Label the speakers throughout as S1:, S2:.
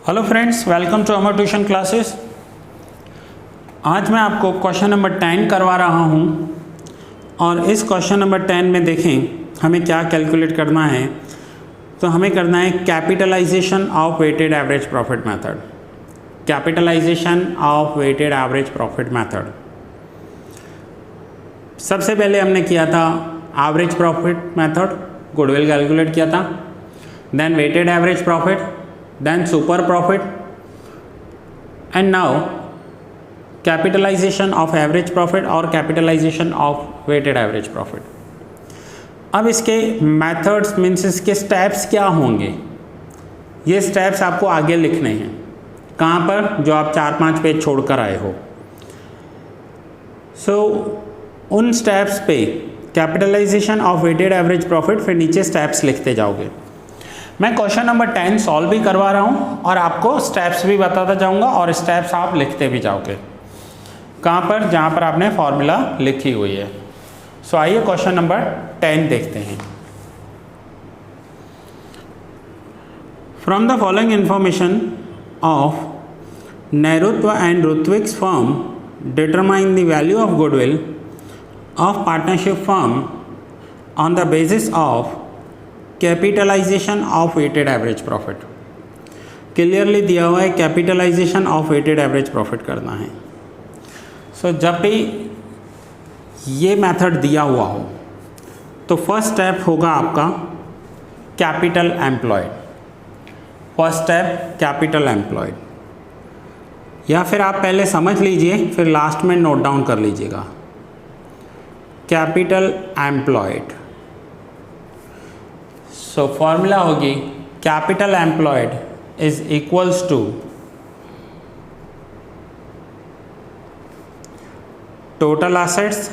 S1: Hello friends, welcome to Amar tuition classes. आज मैं आपको क्वेश्चन नंबर 10 करवा रहा हूं और इस क्वेश्चन नंबर 10 में देखें हमें क्या कैलकुलेट करना है। तो हमें करना है capitalisation of weighted average profit method. Capitalisation of weighted average profit method. सबसे पहले हमने किया था average profit method, goodwill calculate किया था, then weighted average profit, then super profit, and now capitalization of average profit और capitalization of weighted average profit। अब इसके methods मीन्स इसके steps क्या होंगे, ये steps आपको आगे लिखने हैं। कहाँ पर? जो आप 4-5 पेज छोड़ कर आए हो। उन steps पे capitalization of weighted average profit, फिर नीचे steps लिखते जाओगे। मैं क्वेश्चन नंबर 10 सॉल्व भी करवा रहा हूँ और आपको स्टेप्स भी बताता जाऊँगा और स्टेप्स आप लिखते भी जाओगे। कहाँ पर? जहाँ पर आपने फॉर्मूला लिखी हुई है। आइए क्वेश्चन नंबर 10 देखते हैं। From the following information of Nairutva and Rutvik's firm determine the value of goodwill of partnership firm on the basis of capitalisation of weighted average profit. Clearly दिया हुआ है capitalisation of weighted average profit करना है। जब भी ये मेथड दिया हुआ हो तो फर्स्ट स्टेप होगा आपका capital employed. First step capital employed, या फिर आप पहले समझ लीजिए फिर लास्ट में नोट डाउन कर लीजिएगा। कैपिटल एम्प्लॉयड, फॉर्मूला होगी capital employed is equals to total assets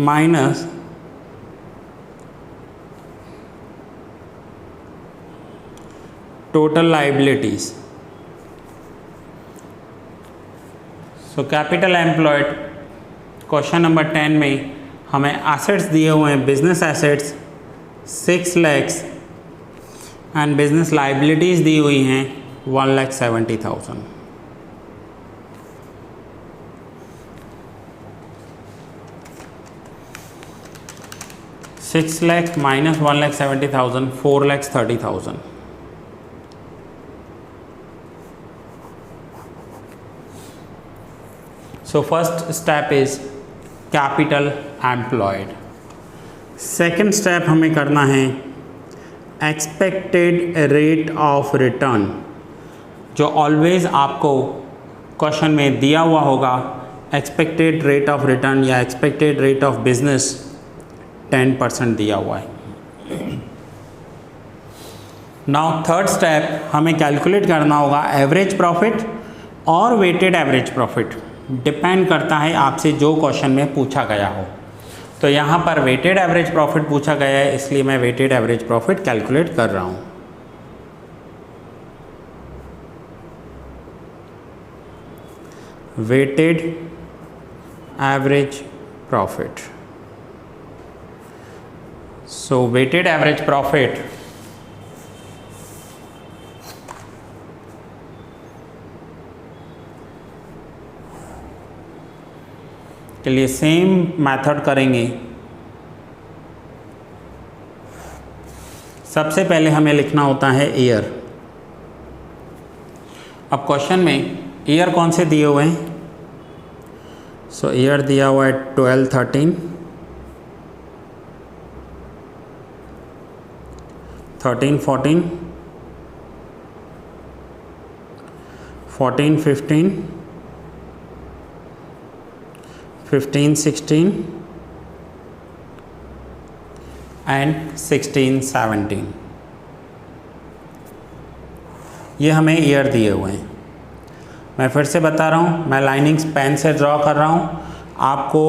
S1: minus total liabilities. Capital employed question number 10 में हमें एसेट्स दिए हुए हैं, business assets 6 lakhs and business liabilities दी हुई हैं 1,70,000। $6 minus 1,70,000, 4,30,000। First step is capital employed. Second step हमें करना है एक्सपेक्टेड रेट ऑफ रिटर्न, जो ऑलवेज आपको क्वेश्चन में दिया हुआ होगा। एक्सपेक्टेड रेट ऑफ रिटर्न या एक्सपेक्टेड रेट ऑफ बिजनेस 10% दिया हुआ है। नाउ थर्ड स्टेप हमें कैलकुलेट करना होगा एवरेज प्रॉफिट और वेटेड एवरेज प्रॉफिट। डिपेंड करता है आपसे जो क्वेश्चन में पूछा गया हो। तो यहाँ पर वेटेड एवरेज प्रॉफिट पूछा गया है, इसलिए मैं वेटेड एवरेज प्रॉफिट कैलकुलेट कर रहा हूँ। Weighted average profit. Weighted average profit के लिए सेम मेथड करेंगे। सबसे पहले हमें लिखना होता है ईयर। अब क्वेश्चन में ईयर कौन से दिए हुए हैं? ईयर दिया हुआ है 12-13, 13-14, 14-15, 15-16 एंड 16-17। ये हमें ईयर दिए हुए हैं। मैं फिर से बता रहा हूँ, मैं लाइनिंग्स पेन से ड्रॉ कर रहा हूँ, आपको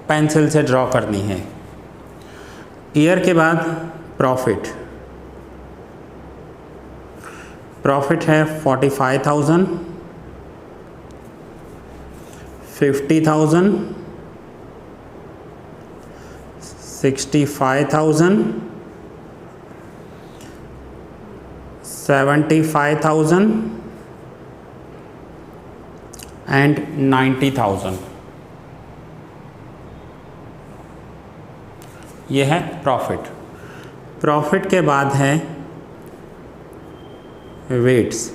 S1: पेंसिल से ड्रॉ करनी है। ईयर के बाद प्रॉफिट। प्रॉफिट है 45,000, 50,000, 65,000, 75,000 and 90,000। ये है प्रॉफिट। प्रॉफिट के बाद है वेट्स।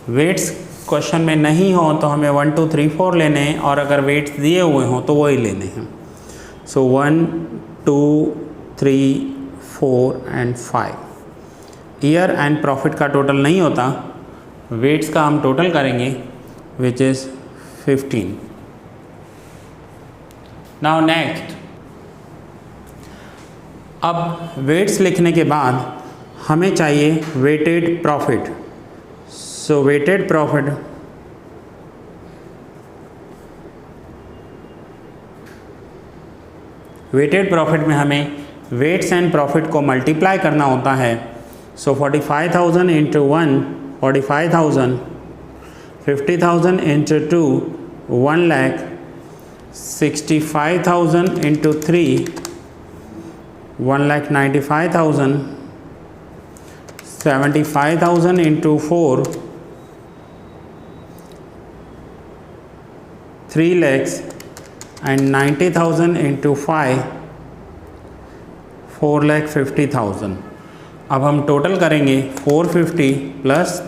S1: वेट्स क्वेश्चन में नहीं हो तो हमें 1 2 3 4 लेने हैं, और अगर वेट्स दिए हुए हों तो वही लेने हैं। सो 1 2 3 4 एंड 5। ईयर एंड प्रॉफिट का टोटल नहीं होता, वेट्स का हम टोटल करेंगे विच इज़ 15। नाउ नेक्स्ट, अब वेट्स लिखने के बाद हमें चाहिए वेटेड प्रॉफिट। सो वेटेड प्रॉफिट में हमें वेट्स एंड प्रॉफिट को मल्टीप्लाई करना होता है। सो 45,000 into 1 45,000, 50,000 into 2 1 lakh, 65,000 into 3 1,95,000, 75,000 into 4 3 lakhs, and 90,000 into 5 4,50,000। अब हम टोटल करेंगे 450 plus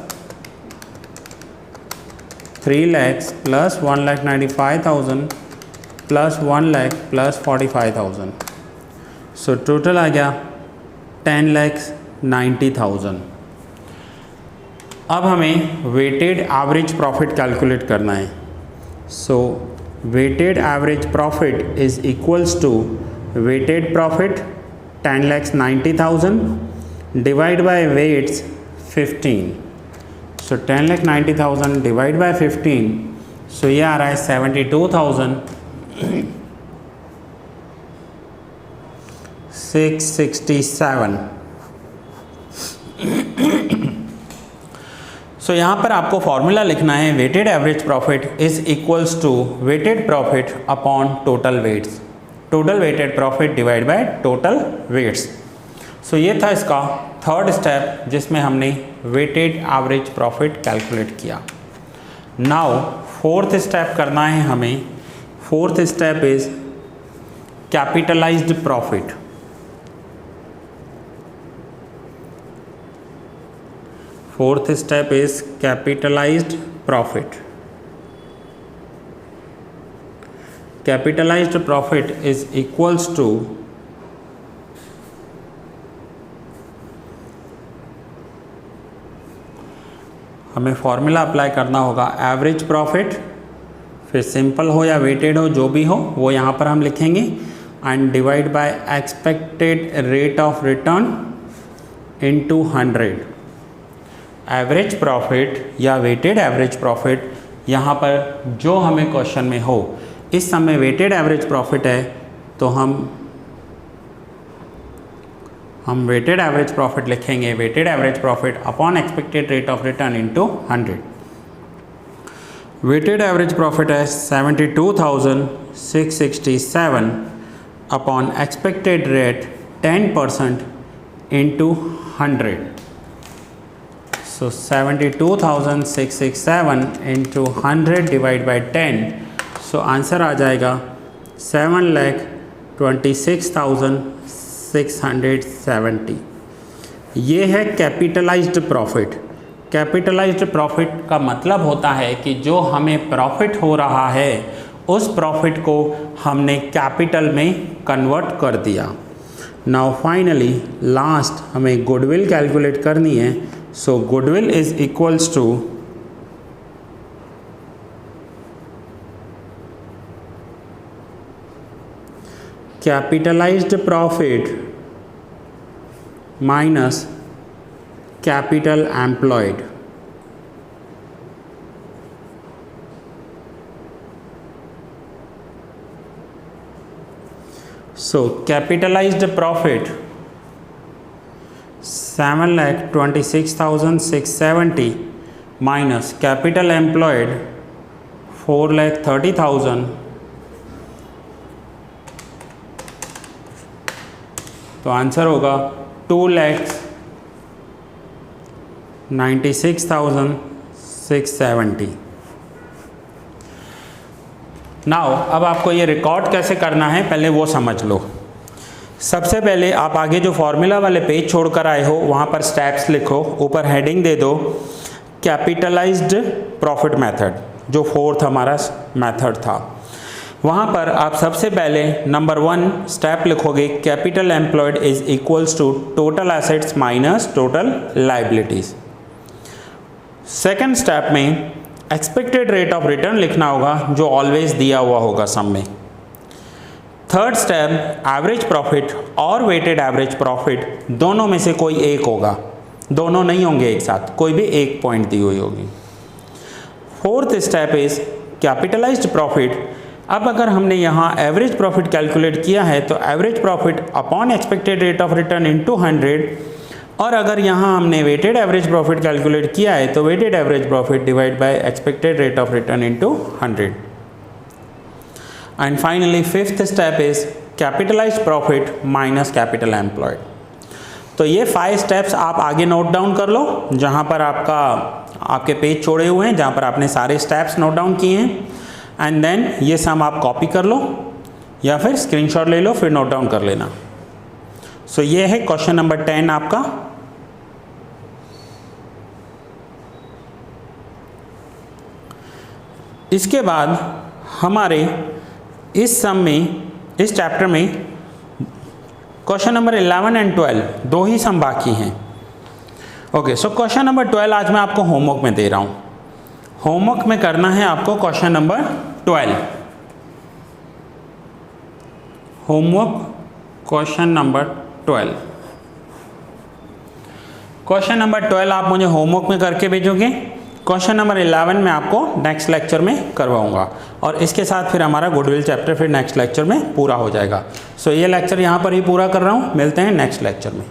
S1: 3 lakhs plus 1,95,000 plus 1 lakh plus 45,000। So total आ गया 10,90,000। अब हमें वेटेड एवरेज प्रॉफिट कैलकुलेट करना है। सो weighted average profit is equals to weighted profit 10,90,000 divided by weights 15। so 10,90,000 divided by 15, so ये आ रहा है 72,667। सो यहाँ पर आपको फॉर्मूला लिखना है weighted average profit is equals to weighted profit upon total weights, total weighted profit divide by total weights. So ये था इसका थर्ड स्टेप जिसमें हमने वेटेड एवरेज प्रॉफिट कैलकुलेट किया। नाउ फोर्थ स्टेप करना है हमें। Fourth step is capitalised profit. Fourth step is capitalized profit. Capitalized profit is equals to हमें फॉर्मूला अप्लाई करना होगा एवरेज प्रॉफिट, फिर सिंपल हो या वेटेड हो जो भी हो वो यहाँ पर हम लिखेंगे, and divide by expected rate of return into 100। Average profit या वेटेड एवरेज प्रॉफिट यहाँ पर जो हमें क्वेश्चन में हो। इस समय वेटेड एवरेज प्रॉफिट है तो हम वेटेड एवरेज प्रॉफिट लिखेंगे, weighted average profit upon expected rate of return into 100। Weighted average profit है 72,667 upon expected rate 10% into 100। So 72,667 into 100 divide by 10। So answer आ जाएगा 7,26,670। ये है कैपिटलाइज्ड प्रॉफिट। कैपिटलाइज्ड प्रॉफिट का मतलब होता है कि जो हमें प्रॉफिट हो रहा है उस प्रॉफिट को हमने कैपिटल में कन्वर्ट कर दिया। नाउ फाइनली लास्ट हमें गुडविल कैलकुलेट करनी है। So goodwill is equals to capitalized profit minus capital employed। So capitalized profit 7,26,670 minus capital employed 4,30,000, तो आंसर होगा 2,00,000 96,670। नाउ अब आपको ये रिकॉर्ड कैसे करना है पहले वो समझ लो। सबसे पहले आप आगे जो फॉर्मूला वाले पेज छोड़कर आए हो वहाँ पर स्टेप्स लिखो, ऊपर हेडिंग दे दो कैपिटलाइज्ड प्रॉफिट मेथड, जो फोर्थ हमारा मेथड था। वहाँ पर आप सबसे पहले नंबर 1 स्टेप लिखोगे capital employed is equals to total assets minus total liabilities. Second step में एक्सपेक्टेड रेट ऑफ रिटर्न लिखना होगा जो ऑलवेज दिया हुआ होगा सम में। थर्ड स्टेप एवरेज प्रॉफिट और वेटेड एवरेज प्रॉफिट दोनों में से कोई एक होगा, दोनों नहीं होंगे एक साथ, कोई भी एक पॉइंट दी हुई होगी। Fourth step is capitalised profit. अब अगर हमने यहाँ एवरेज प्रॉफिट कैलकुलेट किया है तो average profit upon expected rate of return into 100, और अगर यहाँ हमने वेटेड एवरेज प्रॉफिट कैलकुलेट किया है तो weighted average profit divide by expected rate of return into 100। And finally fifth step is capitalised profit minus capital employed. तो ये 5 स्टेप्स आप आगे नोट डाउन कर लो, जहाँ पर आपके पेज छोड़े हुए हैं, जहाँ पर आपने सारे स्टेप्स नोट डाउन किए हैं। एंड देन ये सम आप कॉपी कर लो या फिर स्क्रीनशॉट ले लो, फिर नोट डाउन कर लेना। सो ये है क्वेश्चन नंबर 10 आपका। इसके बाद हमारे इस सम में, इस चैप्टर में क्वेश्चन नंबर 11 एंड 12 दो ही सम बाकी हैं। ओके, सो क्वेश्चन नंबर 12 आज मैं आपको होमवर्क में दे रहा हूँ। होमवर्क में करना है आपको question number 12। Homework question number 12। Question number 12 आप मुझे होमवर्क में करके भेजोगे। क्वेश्चन नंबर 11 मैं आपको नेक्स्ट लेक्चर में करवाऊंगा, और इसके साथ फिर हमारा गुडविल चैप्टर फिर नेक्स्ट लेक्चर में पूरा हो जाएगा। सो ये लेक्चर यहाँ पर ही पूरा कर रहा हूँ, मिलते हैं नेक्स्ट लेक्चर में।